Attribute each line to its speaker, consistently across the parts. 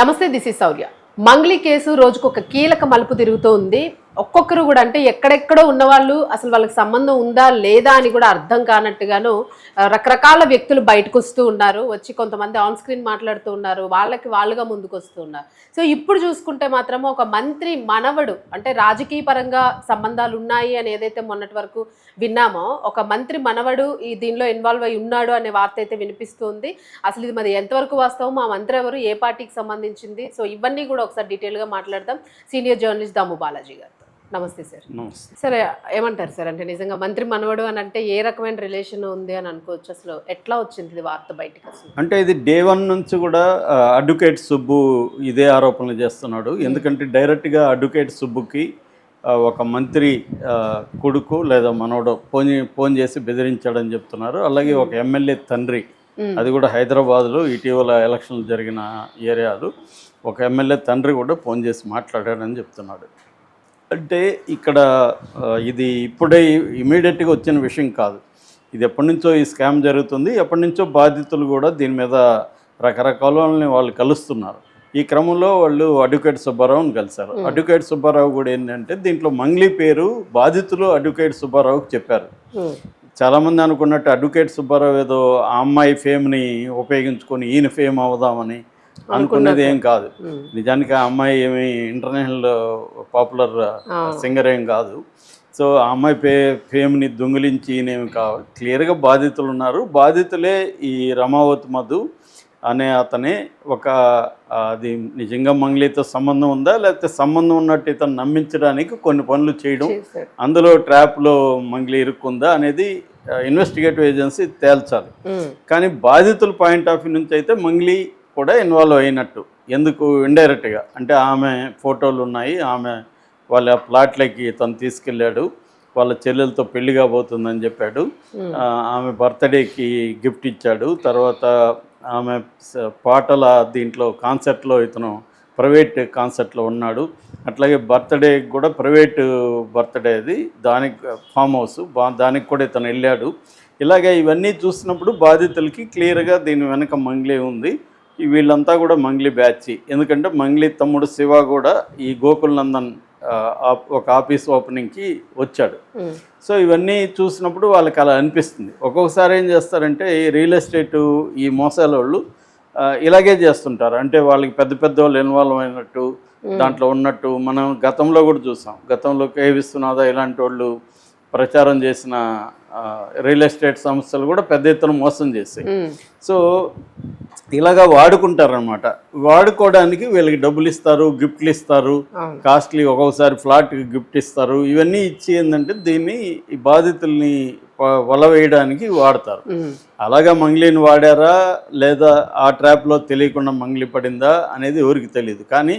Speaker 1: నమస్తే, this is Shaurya. Mangli case రోజుకు ఒక కీలక మలుపు తిరుగుతూ ఉంది. ఒక్కొక్కరు కూడా అంటే ఎక్కడెక్కడో ఉన్నవాళ్ళు అసలు వాళ్ళకి సంబంధం ఉందా లేదా అని కూడా అర్థం కానట్టుగాను రకరకాల వ్యక్తులు బయటకు వస్తూ ఉన్నారు. వచ్చి కొంతమంది ఆన్ స్క్రీన్ మాట్లాడుతూ ఉన్నారు, వాళ్ళకి వాళ్ళుగా ముందుకు వస్తూ ఉన్నారు. సో ఇప్పుడు చూసుకుంటే మాత్రం ఒక మంత్రి మనవడు అంటే రాజకీయ పరంగా సంబంధాలు ఉన్నాయి అని ఏదైతే మొన్నటి వరకు విన్నామో, ఒక మంత్రి మనవడు ఈ దీనిలో ఇన్వాల్వ్ అయి ఉన్నాడు అనే వార్త అయితే వినిపిస్తుంది. అసలు ఇది మరి ఎంతవరకు వాస్తవం, మా మంత్రి ఎవరు, ఏ పార్టీకి సంబంధించింది, సో ఇవన్నీ కూడా ఒకసారి డీటెయిల్గా మాట్లాడదాం. సీనియర్ జర్నలిస్ట్ దాము బాలాజీ గారు. నమస్తే సార్. సార్ ఏమంటారు సార్, అంటే నిజంగా మంత్రి మనవడు అని అంటే ఏ రకమైన రిలేషన్ ఉంది అని అనుకోవచ్చు? అసలు ఎట్లా వచ్చింది ఇది వార్త బయటకు? అసలు
Speaker 2: అంటే ఇది డే 1 నుంచి కూడా అడ్వకేట్ సుబ్బు ఇదే ఆరోపణలు చేస్తున్నాడు. ఎందుకంటే డైరెక్ట్గా అడ్వకేట్ సుబ్బుకి ఒక మంత్రి కొడుకు లేదా మనవడు ఫోన్ చేసి బెదిరించాడని చెప్తున్నారు. అలాగే ఒక ఎమ్మెల్యే తండ్రి, అది కూడా హైదరాబాద్లో ఇటీవల ఎలక్షన్లు జరిగిన ఏరియాలో ఒక ఎమ్మెల్యే తండ్రి కూడా ఫోన్ చేసి మాట్లాడాడని చెప్తున్నాడు. అంటే ఇక్కడ ఇది ఇప్పుడే ఇమీడియట్గా వచ్చిన విషయం కాదు. ఇది ఎప్పటి నుంచో ఈ స్కామ్ జరుగుతుంది. ఎప్పటి నుంచో బాధితులు కూడా దీని మీద రకరకాలని వాళ్ళు కలుస్తున్నారు. ఈ క్రమంలో వాళ్ళు అడ్వకేట్ సుబ్బారావుని కలిశారు. అడ్వకేట్ సుబ్బారావు కూడా ఏంటంటే దీంట్లో మంగ్లీ పేరు బాధితులు అడ్వకేట్ సుబ్బారావుకి చెప్పారు. చాలామంది అనుకున్నట్టు అడ్వకేట్ సుబ్బారావు ఏదో ఆ అమ్మాయి ఫేమ్ని ఉపయోగించుకొని ఈయన ఫేమ్ అవుదామని అనుకున్నది ఏం కాదు. నిజానికి ఆ అమ్మాయి ఏమి ఇంటర్నేషనల్ పాపులర్ సింగర్ ఏం కాదు. సో ఆ అమ్మాయి ఫేమ్ని దొంగిలించి ఈయనేమి కాదు. క్లియర్గా బాధితులు ఉన్నారు. బాధితులే ఈ రమావతి మధు అనే అతనే అది నిజంగా మంగ్లీతో సంబంధం ఉందా లేకపోతే సంబంధం ఉన్నట్టు ఇతను నమ్మించడానికి కొన్ని పనులు చేయడం, అందులో ట్రాప్లో మంగ్లీ ఇరుక్కుందా అనేది ఇన్వెస్టిగేటివ్ ఏజెన్సీ తేల్చాలి. కానీ బాధితుల పాయింట్ ఆఫ్ వ్యూ నుంచి అయితే మంగ్లీ కూడా ఇన్వాల్వ్ అయినట్టు. ఎందుకు? ఇండైరెక్ట్గా అంటే ఆమె ఫోటోలు ఉన్నాయి, ఆమె వాళ్ళ ప్లాట్లకి తను తీసుకెళ్ళాడు, వాళ్ళ చెల్లెలతో పెళ్లి కాబోతుందని చెప్పాడు, ఆమె బర్త్డేకి గిఫ్ట్ ఇచ్చాడు, తర్వాత ఆమె పాటల దీంట్లో కాన్సర్ట్లో ఇతను ప్రైవేట్ కాన్సర్ట్లో ఉన్నాడు, అట్లాగే బర్త్డేకి కూడా ప్రైవేట్ బర్త్డే అది, దానికి ఫామ్ హౌస్ దానికి కూడా ఇతను వెళ్ళాడు. ఇలాగే ఇవన్నీ చూసినప్పుడు బాధితులకి క్లియర్గా దీని వెనక మంగ్లీ ఉంది. వీళ్ళంతా కూడా మంగ్లీ బ్యాచ్. ఎందుకంటే మంగ్లీ తమ్ముడు శివ కూడా ఈ గోకుల్ నందన్ ఒక ఆఫీస్ ఓపెనింగ్కి వచ్చాడు. సో ఇవన్నీ చూసినప్పుడు వాళ్ళకి అలా అనిపిస్తుంది. ఒక్కొక్కసారి ఏం చేస్తారంటే ఈ రియల్ ఎస్టేటు ఈ మోసాల వాళ్ళు ఇలాగే చేస్తుంటారు. అంటే వాళ్ళకి పెద్ద పెద్ద వాళ్ళు ఇన్వాల్వ్ అయినట్టు దాంట్లో ఉన్నట్టు మనం గతంలో కూడా చూసాం. గతంలో కే విశ్వనాథ ఇలాంటి వాళ్ళు ప్రచారం చేసిన రియల్ ఎస్టేట్ సంస్థలు కూడా పెద్ద ఎత్తున మోసం చేసాయి. సో ఇలాగా వాడుకుంటారనమాట. వాడుకోవడానికి వీళ్ళకి డబ్బులు ఇస్తారు, గిఫ్ట్లు ఇస్తారు, కాస్ట్లీ ఒక్కొక్కసారి ఫ్లాట్కి గిఫ్ట్ ఇస్తారు. ఇవన్నీ ఇచ్చి ఏంటంటే దీన్ని ఈ బాధితుల్ని వల వేయడానికి వాడతారు. అలాగా మంగ్లీని వాడారా లేదా ఆ ట్రాప్లో తెలియకుండా మంగ్లీ పడిందా అనేది ఎవరికి తెలియదు. కానీ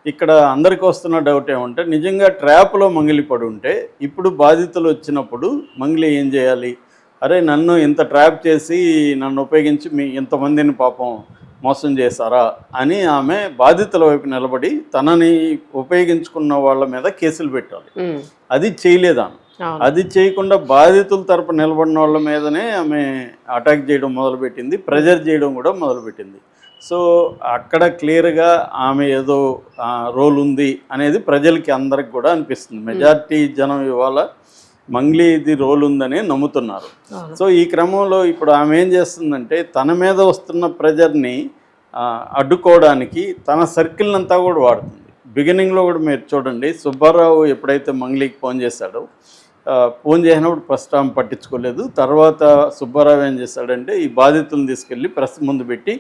Speaker 2: ఇక్కడ అందరికీ వస్తున్న డౌట్ ఏమంటే నిజంగా ట్రాప్లో మంగ్లీ పడి ఉంటే ఇప్పుడు బాధితులు వచ్చినప్పుడు మంగ్లీ ఏం చేయాలి? అరే నన్ను ఇంత ట్రాప్ చేసి నన్ను ఉపయోగించి ఇంతమందిని పాపం మోసం చేశారా అని ఆమె బాధితుల వైపు నిలబడి తనని ఉపయోగించుకున్న వాళ్ళ మీద కేసులు పెట్టాలి. అది చేయలేదా? అది చేయకుండా బాధితుల తరపు నిలబడిన వాళ్ళ మీదనే ఆమె అటాక్ చేయడం మొదలుపెట్టింది, ప్రెజర్ చేయడం కూడా మొదలుపెట్టింది. సో అక్కడ క్లియర్గా ఆమె ఏదో రోల్ ఉంది అనేది ప్రజలకి అందరికి కూడా అనిపిస్తుంది. మెజారిటీ జనం ఇవాళ మంగ్లీది రోల్ ఉందని నమ్ముతున్నారు. సో ఈ క్రమంలో ఇప్పుడు ఆమె ఏం చేస్తుందంటే తన మీద వస్తున్న ప్రెజర్ని అడ్డుకోవడానికి తన సర్కిల్ అంతా కూడా వాడుతుంది. బిగినింగ్లో కూడా మీరు చూడండి, సుబ్బారావు ఎప్పుడైతే మంగ్లీకి ఫోన్ చేశాడో ఫోన్ చేసినప్పుడు ఫస్ట్ ఆమె పట్టించుకోలేదు. తర్వాత సుబ్బారావు ఏం చేశాడంటే ఈ బాధితులను తీసుకెళ్ళి ప్రెస్ ముందు పెట్టి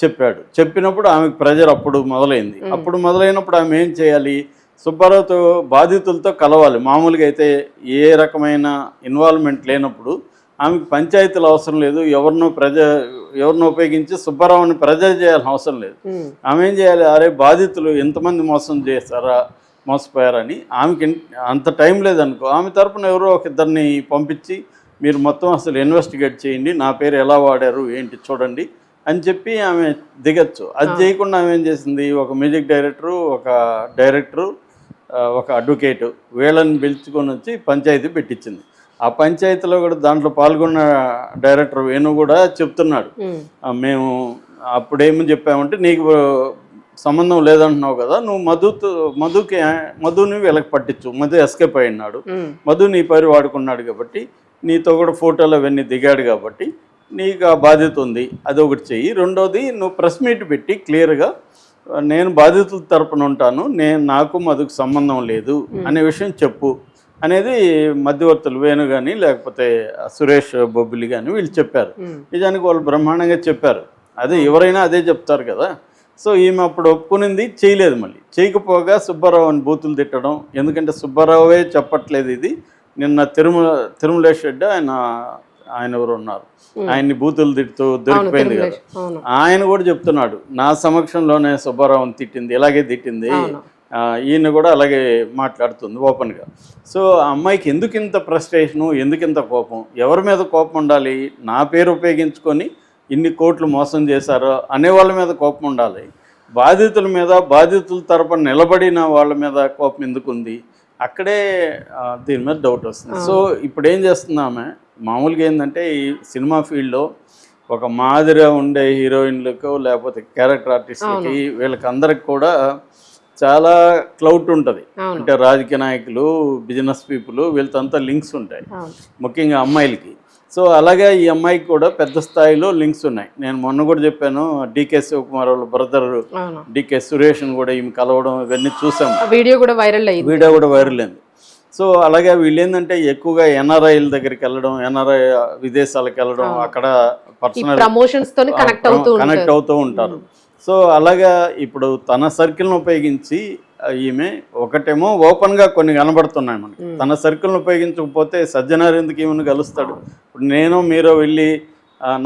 Speaker 2: చెప్పాడు. చెప్పినప్పుడు ఆమెకు ప్రెజర్ అప్పుడు మొదలైంది. అప్పుడు మొదలైనప్పుడు ఆమె ఏం చేయాలి? సుబ్బారావుతో బాధితులతో కలవాలి. మామూలుగా అయితే ఏ రకమైన ఇన్వాల్వ్మెంట్ లేనప్పుడు ఆమెకు పంచాయతీలు అవసరం లేదు, ఎవరినో ఉపయోగించి సుబ్బారావుని ప్రెజర్ చేయాల్సిన అవసరం లేదు. ఆమె ఏం చేయాలి? అరే బాధితులు ఎంతమంది మోసపోయారని ఆమెకి అంత టైం లేదనుకో, ఆమె తరపున ఎవరో ఒక ఇద్దరిని పంపించి మీరు మొత్తం అసలు ఇన్వెస్టిగేట్ చేయండి, నా పేరు ఎలా వాడారు ఏంటి చూడండి అని చెప్పి ఆమె దిగచ్చు. అది చేయకుండా ఆమె ఏం చేసింది? ఒక మ్యూజిక్ డైరెక్టరు, ఒక డైరెక్టరు, ఒక అడ్వకేటు వీళ్ళని పిలుచుకొని వచ్చి పంచాయతీ పెట్టించింది. ఆ పంచాయతీలో కూడా దాంట్లో పాల్గొన్న డైరెక్టర్ వేణు కూడా చెప్తున్నాడు, మేము అప్పుడేమని చెప్పామంటే నీకు సంబంధం లేదంటున్నావు కదా, నువ్వు మధుని వీళ్ళకి పట్టించు. మధు ఎస్కేప్ అయినాడు, మధు నీ పేరు వాడుకున్నాడు కాబట్టి, నీతో కూడా ఫోటోలు అవన్నీ దిగాడు కాబట్టి నీకు ఆ బాధ్యత ఉంది, అది ఒకటి చెయ్యి. రెండోది, నువ్వు ప్రెస్ మీట్ పెట్టి క్లియర్గా నేను బాధితుల తరపున ఉంటాను, నాకు మధుకు సంబంధం లేదు అనే విషయం చెప్పు అనేది మధ్యవర్తులు వేణు కానీ లేకపోతే సురేష్ బొబ్బిలి కానీ వీళ్ళు చెప్పారు. నిజానికి వాళ్ళు బ్రహ్మాండంగా చెప్పారు. అదే ఎవరైనా అదే చెప్తారు కదా. సో ఈమె అప్పుడు ఒప్పుకునింది, చేయలేదు. మళ్ళీ చేయకపోగా సుబ్బారావు అని బూతులు తిట్టడం, ఎందుకంటే సుబ్బారావే చెప్పట్లేదు ఇది. నిన్న తిరుమలేష్ రెడ్డి ఆయన ఎవరు ఉన్నారు, ఆయన్ని బూతులు తిడుతూ దొరికిపోయింది కదా, ఆయన కూడా చెప్తున్నాడు, నా సమక్షంలోనే సుబ్బారావుని తిట్టింది, ఇలాగే తిట్టింది, ఈయన కూడా అలాగే మాట్లాడుతుంది ఓపెన్గా. సో ఆ అమ్మాయికి ఎందుకు ఇంత ఫ్రస్ట్రేషను, ఎందుకు ఇంత కోపం, ఎవరి మీద కోపం ఉండాలి? నా పేరు ఉపయోగించుకొని ఇన్ని కోట్లు మోసం చేశారో అనే వాళ్ళ మీద కోపం ఉండాలి. బాధితుల మీద, బాధితుల తరపున నిలబడిన వాళ్ళ మీద కోపం ఎందుకు ఉంది? అక్కడే దీని మీద డౌట్ వస్తుంది. సో ఇప్పుడు ఏం చేస్తుంది ఆమె, మామూలుగా ఏంటంటే ఈ సినిమా ఫీల్డ్లో ఒక మాదిరిగా ఉండే హీరోయిన్లకు లేకపోతే క్యారెక్టర్ ఆర్టిస్ట్లకి వీళ్ళకి అందరికి కూడా చాలా క్లౌట్ ఉంటుంది. అంటే రాజకీయ నాయకులు, బిజినెస్ పీపుల్, వీళ్ళతో అంతా లింక్స్ ఉంటాయి, ముఖ్యంగా అమ్మాయిలకి. సో అలాగే ఈ అమ్మాయికి కూడా పెద్ద స్థాయిలో లింక్స్ ఉన్నాయి. నేను మొన్న కూడా చెప్పాను, డికే శివకుమార్ వాళ్ళ బ్రదర్ డికే సురేష్ని కూడా ఈమె కలవడం ఇవన్నీ చూసాము, వీడియో కూడా వైరల్ అయింది. సో అలాగే వీళ్ళు ఏంటంటే ఎక్కువగా ఎన్ఆర్ఐల దగ్గరికి వెళ్ళడం, ఎన్ఆర్ఐ విదేశాలకు వెళ్ళడం, అక్కడ పర్సనల్ ప్రమోషన్స్ తో కనెక్ట్ అవుతూ ఉంటారు. సో అలాగా ఇప్పుడు తన సర్కిల్ను ఉపయోగించి ఈమె ఒకటేమో ఓపెన్గా కొన్ని కనబడుతున్నాయి మనకి. తన సర్కిల్ను ఉపయోగించకపోతే సజ్జనార్ ఎందుకు ఈమెను కలుస్తాడు? ఇప్పుడు నేను మీరు వెళ్ళి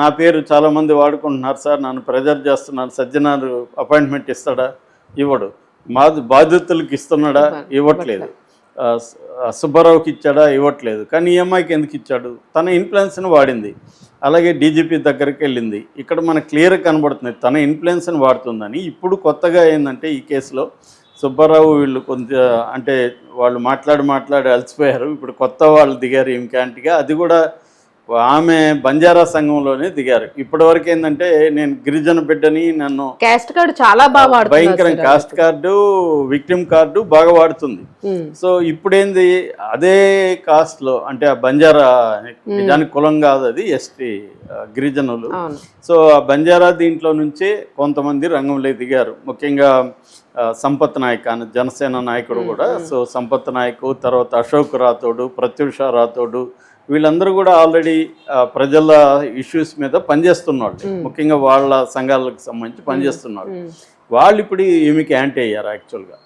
Speaker 2: నా పేరు చాలామంది వాడుకుంటున్నారు సార్, నన్ను ప్రెజర్ చేస్తున్నారు, సజ్జనార్ అపాయింట్మెంట్ ఇస్తాడా? ఇవ్వడు. బాధితులకు ఇస్తున్నాడా? ఇవ్వట్లేదు. సుబ్బారావుకి ఇచ్చాడా? ఇవ్వట్లేదు. కానీ ఈ అమ్మాయికి ఎందుకు ఇచ్చాడు? తన ఇన్ఫ్లుయెన్స్ని వాడింది. అలాగే డీజీపీ దగ్గరికి వెళ్ళింది. ఇక్కడ మనకు క్లియర్గా కనబడుతుంది తన ఇన్ఫ్లుయెన్స్ని వాడుతుందని. ఇప్పుడు కొత్తగా ఏంటంటే ఈ కేసులో సుబ్బారావు వీళ్ళు కొంచెం అంటే వాళ్ళు మాట్లాడి అలసిపోయారు. ఇప్పుడు కొత్త వాళ్ళు దిగారు ఈమె క్యాంటీగా. అది కూడా ఆమె బంజారా సంఘంలోనే దిగారు. ఇప్పటివరకు ఏంటంటే నేను గిరిజన బిడ్డని, నన్ను
Speaker 1: కాస్ట్ కార్డు చాలా బాగా
Speaker 2: భయంకరం, కాస్ట్ కార్డు, విక్టిమ్ కార్డు బాగా వాడుతుంది. సో ఇప్పుడేంది అదే కాస్ట్లో అంటే ఆ బంజారా నిజానికి కులం కాదు, అది ఎస్టీ గిరిజనులు. సో ఆ బంజారా దీంట్లో నుంచే కొంతమంది రంగంలో దిగారు. ముఖ్యంగా సంపత్ నాయక్ అని జనసేన నాయకుడు కూడా. సో సంపత్ నాయక్, తర్వాత అశోక్ రాథోడు, ప్రత్యూష రాథోడు, వీళ్ళందరూ కూడా ఆల్రెడీ ప్రజల ఇష్యూస్ మీద పనిచేస్తున్నాడు. ముఖ్యంగా వాళ్ళ సంఘాలకు సంబంధించి పనిచేస్తున్నారు. వాళ్ళు ఇప్పుడు ఈమెకి యాంటీ అయ్యారు యాక్చువల్గా.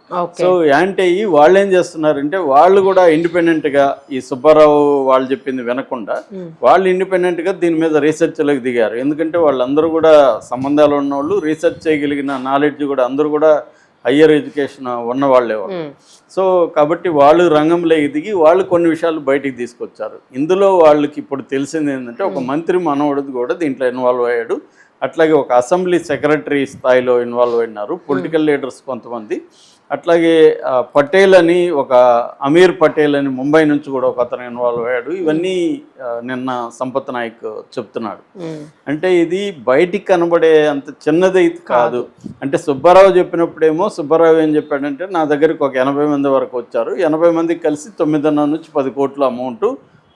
Speaker 2: సో యాంటీ అయ్యి వాళ్ళు ఏం చేస్తున్నారంటే వాళ్ళు కూడా ఇండిపెండెంట్గా ఈ సుబ్బారావు వాళ్ళు చెప్పింది వినకుండా వాళ్ళు ఇండిపెండెంట్గా దీని మీద రీసెర్చ్లోకి దిగారు. ఎందుకంటే వాళ్ళందరూ కూడా సంబంధాలు ఉన్నవాళ్ళు, రీసెర్చ్ చేయగలిగిన నాలెడ్జ్ కూడా అందరూ కూడా హయ్యర్ ఎడ్యుకేషన్ ఉన్నవాళ్ళే వాళ్ళు. సో కాబట్టి వాళ్ళు రంగంలో దిగి వాళ్ళు కొన్ని విషయాలు బయటికి తీసుకొచ్చారు. ఇందులో వాళ్ళకి ఇప్పుడు తెలిసింది ఏంటంటే ఒక మంత్రి మనవడిది కూడా దీంట్లో ఇన్వాల్వ్ అయ్యాడు. అట్లాగే ఒక అసెంబ్లీ సెక్రటరీ స్థాయిలో ఇన్వాల్వ్ అయినారు పొలిటికల్ లీడర్స్ కొంతమంది. అట్లాగే పటేల్ అని ఒక అమీర్ పటేల్ అని ముంబై నుంచి కూడా ఒక అతను ఇన్వాల్వ్ అయ్యాడు. ఇవన్నీ నిన్న సంపత్ నాయక్ చెప్తున్నాడు. అంటే ఇది బయటికి కనబడే అంత చిన్నది కాదు. అంటే సుబ్బారావు చెప్పినప్పుడేమో సుబ్బారావు ఏం చెప్పాడంటే నా దగ్గరికి ఒక 80 మంది వరకు వచ్చారు, 80 మందికి కలిసి 9.5 నుంచి 10 కోట్ల అమౌంట్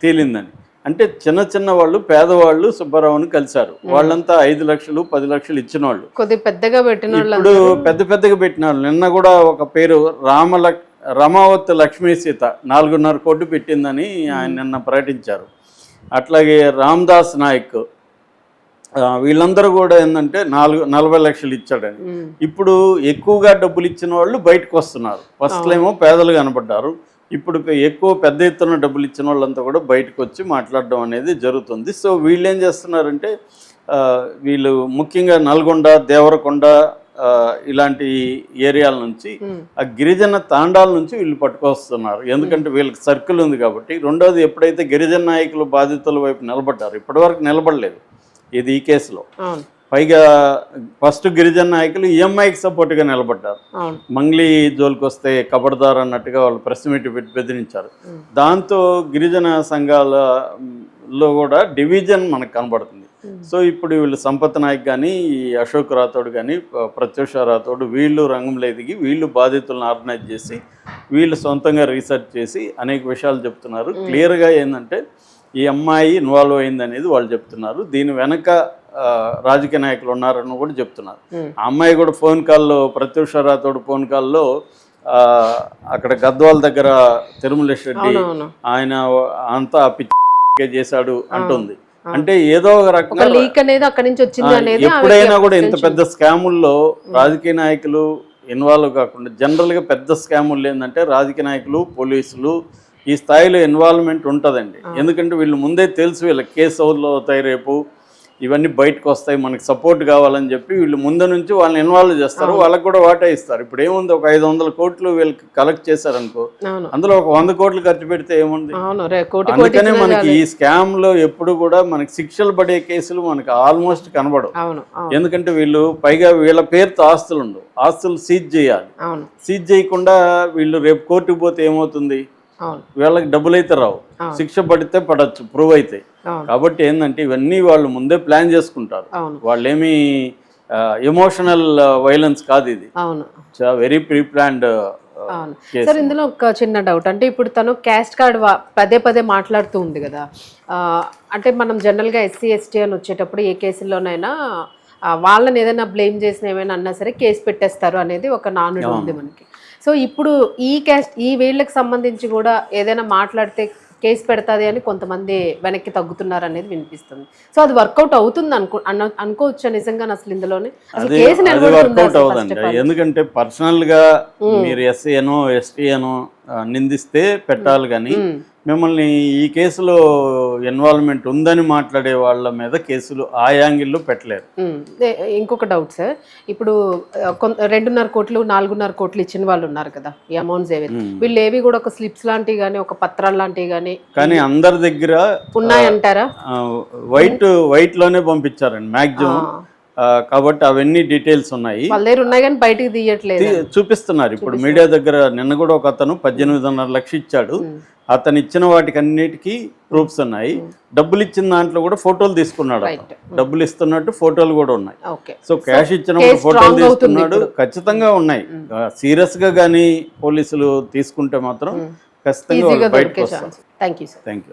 Speaker 2: తేలిందని. అంటే చిన్న వాళ్ళు, పేదవాళ్ళు సుబ్బారావుని కలిశారు. వాళ్ళంతా 5 లక్షలు 10 లక్షలు ఇచ్చిన వాళ్ళు, కొద్దిగా పెద్దగా పెట్టిన వాళ్ళు, ఇప్పుడు పెద్దగా పెట్టిన వాళ్ళు. నిన్న కూడా ఒక పేరు రమావత్ లక్ష్మీ సీత 4.5 కోట్లు పెట్టిందని ఆయన నిన్న ప్రకటించారు. అట్లాగే రామ్దాస్ నాయక్, వీళ్ళందరూ కూడా ఏంటంటే 40 లక్షలు ఇచ్చాడని. ఇప్పుడు ఎక్కువగా డబ్బులు ఇచ్చిన వాళ్ళు బయటకు వస్తున్నారు. ఫస్ట్లో ఏమో పేదలు కనబడ్డారు, ఇప్పుడు ఎక్కువ పెద్ద ఎత్తున డబ్బులు ఇచ్చిన వాళ్ళంతా కూడా బయటకు వచ్చి మాట్లాడడం అనేది జరుగుతుంది. సో వీళ్ళు ఏం చేస్తున్నారంటే వీళ్ళు ముఖ్యంగా నల్గొండ, దేవరకొండ ఇలాంటి ఏరియాల నుంచి ఆ గిరిజన తాండాల నుంచి వీళ్ళు పట్టుకొస్తున్నారు. ఎందుకంటే వీళ్ళకి సర్కిల్ ఉంది కాబట్టి. రెండోది, ఎప్పుడైతే గిరిజన నాయకులు బాధితుల వైపు నిలబడ్డారు, ఇప్పటివరకు నిలబడలేదు ఇది ఈ కేసులో. పైగా ఫస్ట్ గిరిజన నాయకులు ఈఎంఐకి సపోర్ట్గా నిలబడ్డారు. మంగ్లీ జోలికి వస్తే కబడ్దార్ అన్నట్టుగా వాళ్ళు ప్రెస్ మీట్ పెట్టి బెదిరించారు. దాంతో గిరిజన సంఘాలలో కూడా డివిజన్ మనకు కనబడుతుంది. సో ఇప్పుడు వీళ్ళు సంపత్ నాయక్ కానీ ఈ అశోక్ రాథోడ్ కానీ ప్రత్యూష రాథోడ్ వీళ్ళు రంగంలో ఎదిగి వీళ్ళు బాధితులను ఆర్గనైజ్ చేసి వీళ్ళు సొంతంగా రీసెర్చ్ చేసి అనేక విషయాలు చెప్తున్నారు. క్లియర్గా ఏంటంటే ఈ అమ్మాయి ఇన్వాల్వ్ అయింది అనేది వాళ్ళు చెప్తున్నారు. దీని వెనక రాజకీయ నాయకులు ఉన్నారని కూడా చెప్తున్నారు. ఆ అమ్మాయి కూడా ఫోన్ కాల్లో ప్రత్యూష రాథోడ్ ఫోన్ కాల్లో అక్కడ గద్వాల దగ్గర తిరుమలేశ్ రెడ్డి ఆయన అంతా పిచ్చి చేశాడు అంటుంది. అంటే ఏదో ఒక రకంగా
Speaker 1: లీక్ అనేది అక్కడి నుంచి వచ్చింది అనేది
Speaker 2: ఎప్పుడైనా కూడా ఇంత పెద్ద స్కాముల్లో రాజకీయ నాయకులు ఇన్వాల్వ్ కాకుండా జనరల్గా పెద్ద స్కాములు ఏంటంటే రాజకీయ నాయకులు పోలీసులు ఈ స్థాయిలో ఇన్వాల్వ్మెంట్ ఉంటుందండి. ఎందుకంటే వీళ్ళు ముందే తెలుసు వీళ్ళ కేసు అవుతాయి రేపు ఇవన్నీ బయటకు వస్తాయి మనకి సపోర్ట్ కావాలని చెప్పి వీళ్ళు ముందు నుంచి వాళ్ళని ఇన్వాల్వ్ చేస్తారు. వాళ్ళకి కూడా వాటా ఇస్తారు. ఇప్పుడు ఏముంది ఒక 500 కోట్లు వీళ్ళకి కలెక్ట్ చేశారనుకో అందులో ఒక 100 కోట్లు ఖర్చు పెడితే ఏముంది. అందుకనే మనకి ఈ స్కామ్ లో ఎప్పుడు కూడా మనకి శిక్షలు పడే కేసులు మనకి ఆల్మోస్ట్ కనబడవు. ఎందుకంటే వీళ్ళు పైగా వీళ్ళ పేరుతో ఆస్తులు ఉండవు. ఆస్తులు సీజ్ చేయాలి. సీజ్ చేయకుండా వీళ్ళు రేపు కోర్టుకు పోతే ఏమవుతుంది, వీళ్ళకి డబ్బులు అయితే రావు, శిక్ష పడితే పడచ్చు ప్రూవ్ అయితే. కాబట్టి ఏంటంటే ఇవన్నీ వాళ్ళు ముందే ప్లాన్ చేసుకుంటారు. వాళ్ళేమి ఎమోషనల్ వైలెన్స్ కాదు, ఇది వెరీ ప్రీ ప్లాన్డ్.
Speaker 1: సార్ ఇందులో ఒక చిన్న డౌట్, అంటే ఇప్పుడు తను క్యాస్ట్ కార్డ్ పదే పదే మాట్లాడుతూ ఉంది కదా, అంటే మనం జనరల్గా ఎస్సీ ఎస్టీ అని వచ్చేటప్పుడు ఏ కేసుల్లోనైనా వాళ్ళని ఏదైనా బ్లేమ్ చేసిన ఏమైనా అన్నా సరే కేసు పెట్టేస్తారు అనేది ఒక నానుడి ఉంది మనకి. సో ఇప్పుడు ఈ వీళ్ళకి సంబంధించి కూడా ఏదైనా మాట్లాడితే కేసు పెడతాది అని కొంతమంది వెనక్కి తగ్గుతున్నారు అనేది వినిపిస్తుంది. సో అది వర్కౌట్ అవుతుంది అనుకోవచ్చా నిజంగా అసలు ఇందులోనే?
Speaker 2: వర్కౌట్ అవుతుంది. ఎందుకంటే పర్సనల్ గా మీరు ఎస్సీ అనో ఎస్టీ అనో నిందిస్తే పెట్టాలి, కానీ మిమ్మల్ని ఈ కేసులో ఇన్వాల్వ్మెంట్ ఉందని మాట్లాడే వాళ్ళ మీద కేసులు ఆ యాంగిల్లో పెట్టలేరు.
Speaker 1: ఇంకొక డౌట్ సార్, ఇప్పుడు 2.5 కోట్లు 4.5 కోట్లు ఇచ్చిన వాళ్ళు ఉన్నారు కదా, ఈ అమౌంట్స్ ఏవి వీళ్ళు ఏవి కూడా ఒక స్లిప్స్ లాంటివి కానీ ఒక పత్రాలు లాంటివి కానీ
Speaker 2: అందరి దగ్గర
Speaker 1: ఉన్నాయంటారా?
Speaker 2: వైట్ లోనే పంపించారండి మాక్సిమం. కాబట్టి అవన్నీ డీటెయిల్స్ ఉన్నాయి,
Speaker 1: వాళ్ళ దగ్గర ఉన్నాయి కానీ బయటికి తీయట్లేదు,
Speaker 2: చూపిస్తున్నారు. ఇప్పుడు మీడియా దగ్గర నిన్న కూడా ఒక అతను 18.5 లక్షలు ఇచ్చాడు. అతను ఇచ్చిన వాటికి అన్నిటికీ ప్రూఫ్స్ ఉన్నాయి. డబ్బులు ఇచ్చిన దాంట్లో కూడా ఫోటోలు తీసుకున్నాడు. డబ్బులు ఇస్తున్నట్టు ఫోటోలు కూడా ఉన్నాయి. సో క్యాష్ ఇచ్చినప్పుడు ఫోటోలు తీసుకున్నాడు, ఖచ్చితంగా ఉన్నాయి. సీరియస్ గా కానీ పోలీసులు తీసుకుంటే మాత్రం ఖచ్చితంగా బయటకు వస్తారు.
Speaker 1: Thank you.